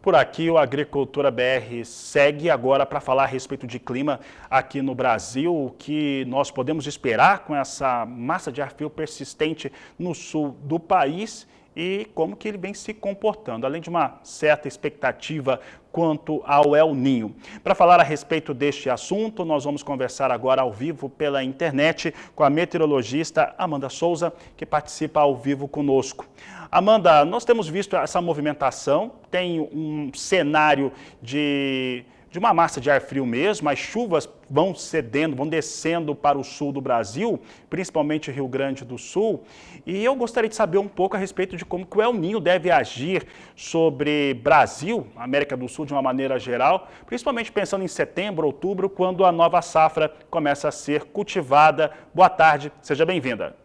Por aqui, o Agricultura BR segue agora para falar a respeito de clima aqui no Brasil, o que nós podemos esperar com essa massa de ar frio persistente no sul do país e como que ele vem se comportando, além de uma certa expectativa quanto ao El Niño. Para falar a respeito deste assunto, nós vamos conversar agora ao vivo pela internet com a meteorologista Amanda Souza, que participa ao vivo conosco. Amanda, nós temos visto essa movimentação, tem um cenário de uma massa de ar frio mesmo, as chuvas vão cedendo, vão descendo para o sul do Brasil, principalmente Rio Grande do Sul, e eu gostaria de saber um pouco a respeito de como que o El Niño deve agir sobre Brasil, América do Sul de uma maneira geral, principalmente pensando em setembro, outubro, quando a nova safra começa a ser cultivada. Boa tarde, seja bem-vinda.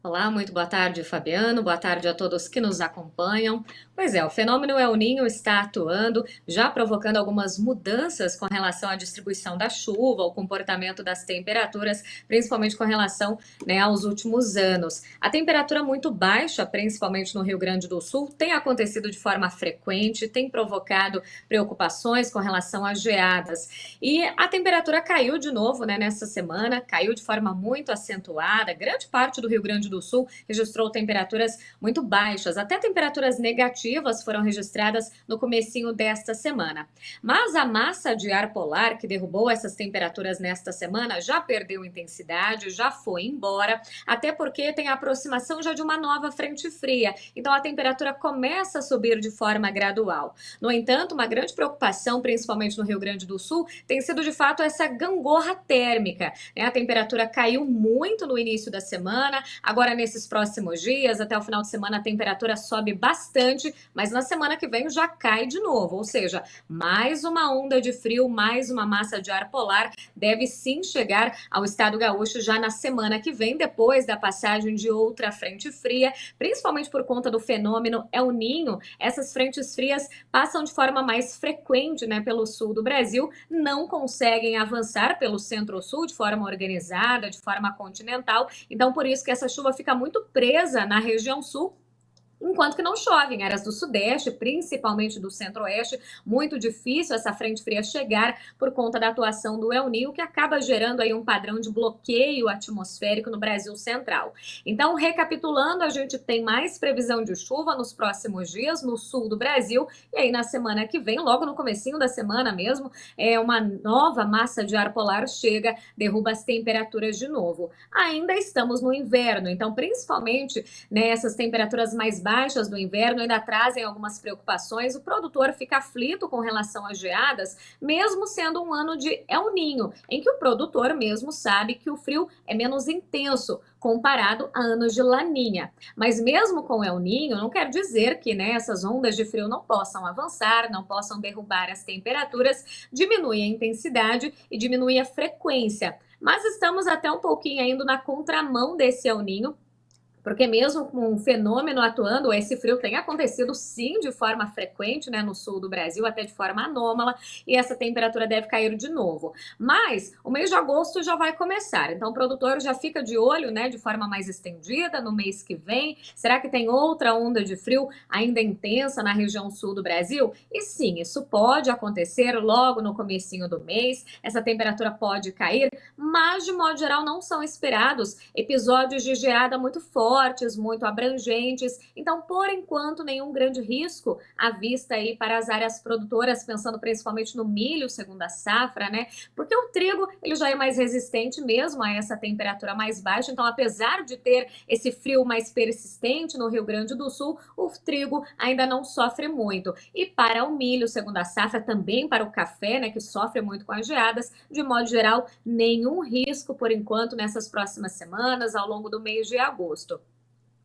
Olá, muito boa tarde, Fabiano. Boa tarde a todos que nos acompanham. Pois é, o fenômeno El Niño está atuando, já provocando algumas mudanças com relação à distribuição da chuva, ao comportamento das temperaturas, principalmente com relação, aos últimos anos. A temperatura muito baixa, principalmente no Rio Grande do Sul, tem acontecido de forma frequente, tem provocado preocupações com relação às geadas. E a temperatura caiu de novo, nessa semana, caiu de forma muito acentuada. Grande parte do Rio Grande do Sul registrou temperaturas muito baixas, até temperaturas negativas foram registradas no comecinho desta semana. Mas a massa de ar polar que derrubou essas temperaturas nesta semana já perdeu intensidade, já foi embora, até porque tem a aproximação já de uma nova frente fria, então a temperatura começa a subir de forma gradual. No entanto, uma grande preocupação, principalmente no Rio Grande do Sul, tem sido de fato essa gangorra térmica. A temperatura caiu muito no início da semana, agora nesses próximos dias, até o final de semana, a temperatura sobe bastante, mas na semana que vem já cai de novo, ou seja, mais uma onda de frio, mais uma massa de ar polar deve sim chegar ao estado gaúcho já na semana que vem, depois da passagem de outra frente fria, principalmente por conta do fenômeno El Niño. Essas frentes frias passam de forma mais frequente, pelo sul do Brasil, não conseguem avançar pelo centro-sul de forma organizada, de forma continental, então por isso que essa chuva fica muito presa na região sul, enquanto que não chove em áreas do sudeste, principalmente do centro-oeste. Muito difícil essa frente fria chegar por conta da atuação do El Niño, que acaba gerando aí um padrão de bloqueio atmosférico no Brasil central. Então, recapitulando, a gente tem mais previsão de chuva nos próximos dias no sul do Brasil, e aí na semana que vem, logo no comecinho da semana mesmo, uma nova massa de ar polar chega, derruba as temperaturas de novo. Ainda estamos no inverno, então principalmente essas temperaturas mais baixas do inverno ainda trazem algumas preocupações. O produtor fica aflito com relação às geadas, mesmo sendo um ano de El Niño, em que o produtor mesmo sabe que o frio é menos intenso comparado a anos de Laninha. Mas mesmo com El Niño, não quer dizer que essas ondas de frio não possam avançar, não possam derrubar as temperaturas, diminui a intensidade e diminui a frequência. Mas estamos até um pouquinho ainda na contramão desse El Niño, porque mesmo com um fenômeno atuando, esse frio tem acontecido sim de forma frequente, no sul do Brasil, até de forma anômala, e essa temperatura deve cair de novo. Mas o mês de agosto já vai começar, então o produtor já fica de olho, de forma mais estendida no mês que vem. Será que tem outra onda de frio ainda intensa na região sul do Brasil? E sim, isso pode acontecer logo no comecinho do mês, essa temperatura pode cair, mas de modo geral não são esperados episódios de geada muito fortes, muito abrangentes, então por enquanto nenhum grande risco à vista aí para as áreas produtoras, pensando principalmente no milho, segunda safra, porque o trigo ele já é mais resistente mesmo a essa temperatura mais baixa, então apesar de ter esse frio mais persistente no Rio Grande do Sul, o trigo ainda não sofre muito. E para o milho, segunda safra, também para o café, que sofre muito com as geadas, de modo geral, nenhum risco por enquanto nessas próximas semanas, ao longo do mês de agosto.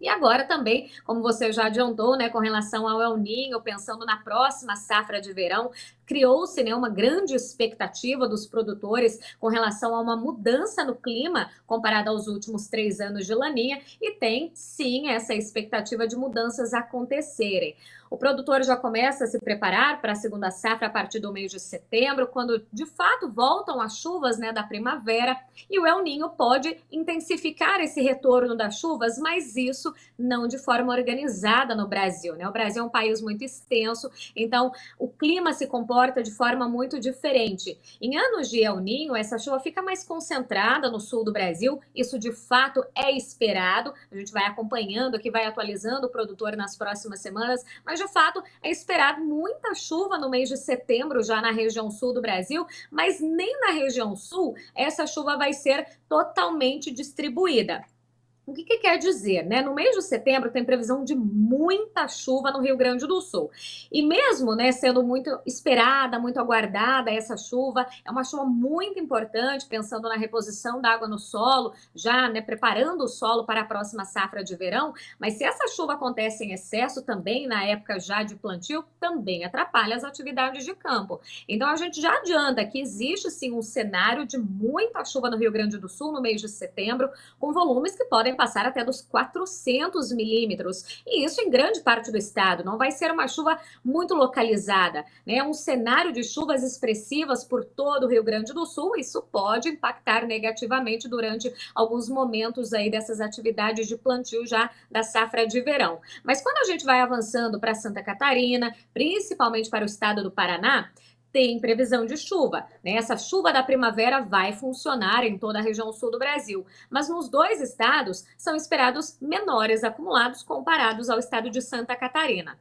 E agora também, como você já adiantou, com relação ao El Niño, pensando na próxima safra de verão, criou-se, né, uma grande expectativa dos produtores com relação a uma mudança no clima comparado aos últimos 3 anos de Laninha, e tem sim essa expectativa de mudanças acontecerem. O produtor já começa a se preparar para a segunda safra a partir do mês de setembro, quando de fato voltam as chuvas, né, da primavera, e o El Niño pode intensificar esse retorno das chuvas, mas isso não de forma organizada no Brasil, né? O Brasil é um país muito extenso, então o clima se comporta de forma muito diferente. Em anos de El Niño, essa chuva fica mais concentrada no sul do Brasil, isso de fato é esperado, a gente vai acompanhando aqui, vai atualizando o produtor nas próximas semanas, mas de fato é esperado muita chuva no mês de setembro já na região sul do Brasil, mas nem na região sul essa chuva vai ser totalmente distribuída. O que quer dizer, né? No mês de setembro tem previsão de muita chuva no Rio Grande do Sul. E mesmo, né, sendo muito esperada, muito aguardada essa chuva, é uma chuva muito importante, pensando na reposição da água no solo, já, né, preparando o solo para a próxima safra de verão. Mas se essa chuva acontece em excesso também, na época já de plantio, também atrapalha as atividades de campo. Então a gente já adianta que existe sim um cenário de muita chuva no Rio Grande do Sul no mês de setembro, com volumes que podem passar até dos 400 milímetros, e isso em grande parte do estado. Não vai ser uma chuva muito localizada, né? É um cenário de chuvas expressivas por todo o Rio Grande do Sul. Isso pode impactar negativamente durante alguns momentos aí dessas atividades de plantio já da safra de verão. Mas quando a gente vai avançando para Santa Catarina, principalmente para o estado do Paraná, tem previsão de chuva, né? Essa chuva da primavera vai funcionar em toda a região sul do Brasil, mas nos dois estados são esperados menores acumulados comparados ao estado de Santa Catarina.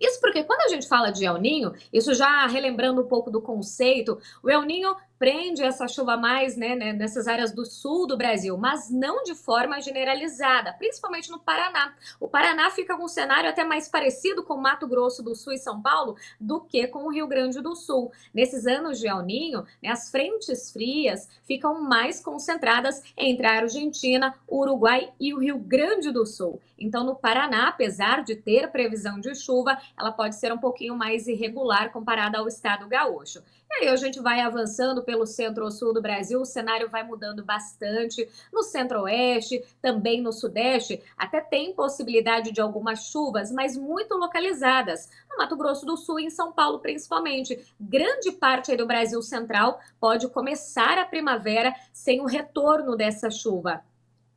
Isso porque quando a gente fala de El Niño, isso já relembrando um pouco do conceito, o El Niño prende essa chuva mais, né, nessas áreas do sul do Brasil, mas não de forma generalizada, principalmente no Paraná. O Paraná fica com um cenário até mais parecido com Mato Grosso do Sul e São Paulo do que com o Rio Grande do Sul. Nesses anos de El Niño, né, as frentes frias ficam mais concentradas entre a Argentina, o Uruguai e o Rio Grande do Sul. Então, no Paraná, apesar de ter previsão de chuva, ela pode ser um pouquinho mais irregular comparada ao estado gaúcho. E aí a gente vai avançando pelo centro-sul do Brasil, o cenário vai mudando bastante. No centro-oeste, também no sudeste, até tem possibilidade de algumas chuvas, mas muito localizadas. No Mato Grosso do Sul e em São Paulo, principalmente. Grande parte aí do Brasil central pode começar a primavera sem o retorno dessa chuva.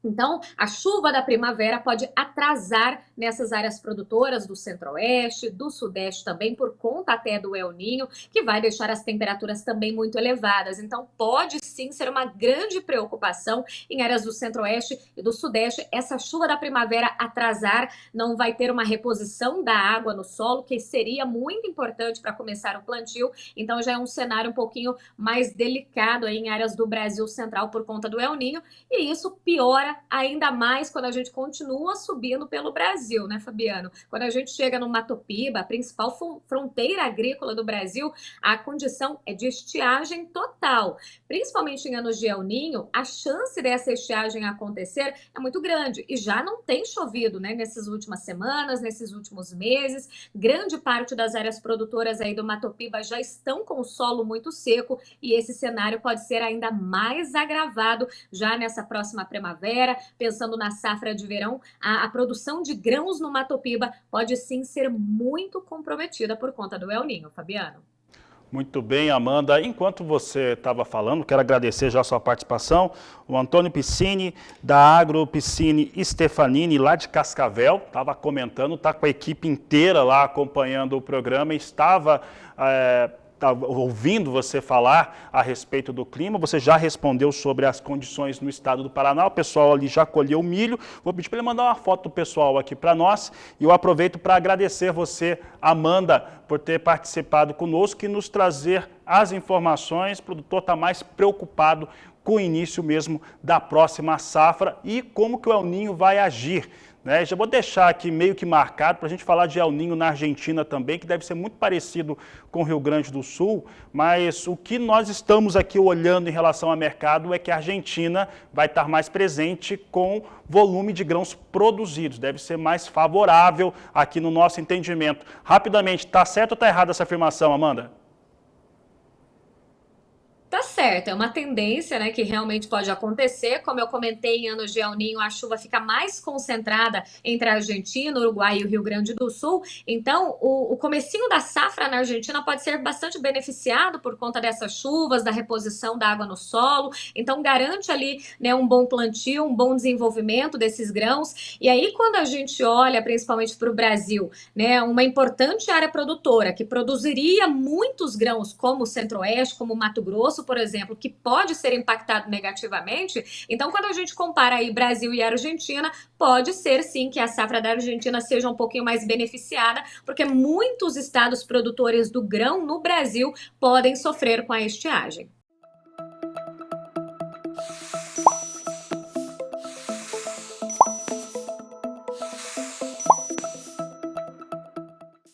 Então, a chuva da primavera pode atrasar nessas áreas produtoras do centro-oeste, do sudeste também, por conta até do El Niño, que vai deixar as temperaturas também muito elevadas. Então, pode sim ser uma grande preocupação em áreas do centro-oeste e do sudeste essa chuva da primavera atrasar, não vai ter uma reposição da água no solo, que seria muito importante para começar o plantio. Então, já é um cenário um pouquinho mais delicado aí em áreas do Brasil central por conta do El Niño, e isso piora ainda mais quando a gente continua subindo pelo Brasil, né, Fabiano? Quando a gente chega no Mato Piba, a principal fronteira agrícola do Brasil, a condição é de estiagem total. Principalmente em anos de El Niño, a chance dessa estiagem acontecer é muito grande. E já não tem chovido, né, nessas últimas semanas, nesses últimos meses. Grande parte das áreas produtoras aí do Mato Piba já estão com o solo muito seco, e esse cenário pode ser ainda mais agravado já nessa próxima primavera. Pensando na safra de verão, a produção de grãos no Mato Piba pode sim ser muito comprometida por conta do El Niño, Fabiano. Muito bem, Amanda. Enquanto você estava falando, quero agradecer já a sua participação. O Antônio Piscini, da Agro Piscini Stefanini, lá de Cascavel, estava comentando, está com a equipe inteira lá acompanhando o programa, estava ouvindo você falar a respeito do clima. Você já respondeu sobre as condições no estado do Paraná, o pessoal ali já colheu o milho. Vou pedir para ele mandar uma foto do pessoal aqui para nós, e eu aproveito para agradecer você, Amanda, por ter participado conosco e nos trazer as informações. O produtor está mais preocupado com o início mesmo da próxima safra e como que o El Niño vai agir. Já vou deixar aqui meio que marcado para a gente falar de El Niño na Argentina também, que deve ser muito parecido com o Rio Grande do Sul, mas o que nós estamos aqui olhando em relação ao mercado é que a Argentina vai estar mais presente com volume de grãos produzidos, deve ser mais favorável aqui no nosso entendimento. Rapidamente, está certo ou está errada essa afirmação, Amanda? Tá certo, é uma tendência, né, que realmente pode acontecer. Como eu comentei, em anos de El Niño, a chuva fica mais concentrada entre a Argentina, o Uruguai e o Rio Grande do Sul. Então, o comecinho da safra na Argentina pode ser bastante beneficiado por conta dessas chuvas, da reposição da água no solo. Então, garante ali, né, um bom plantio, um bom desenvolvimento desses grãos. E aí, quando a gente olha principalmente para o Brasil, né, uma importante área produtora que produziria muitos grãos, como o Centro-Oeste, como o Mato Grosso, por exemplo, que pode ser impactado negativamente. Então, quando a gente compara aí Brasil e Argentina, pode ser sim que a safra da Argentina seja um pouquinho mais beneficiada, porque muitos estados produtores do grão no Brasil podem sofrer com a estiagem.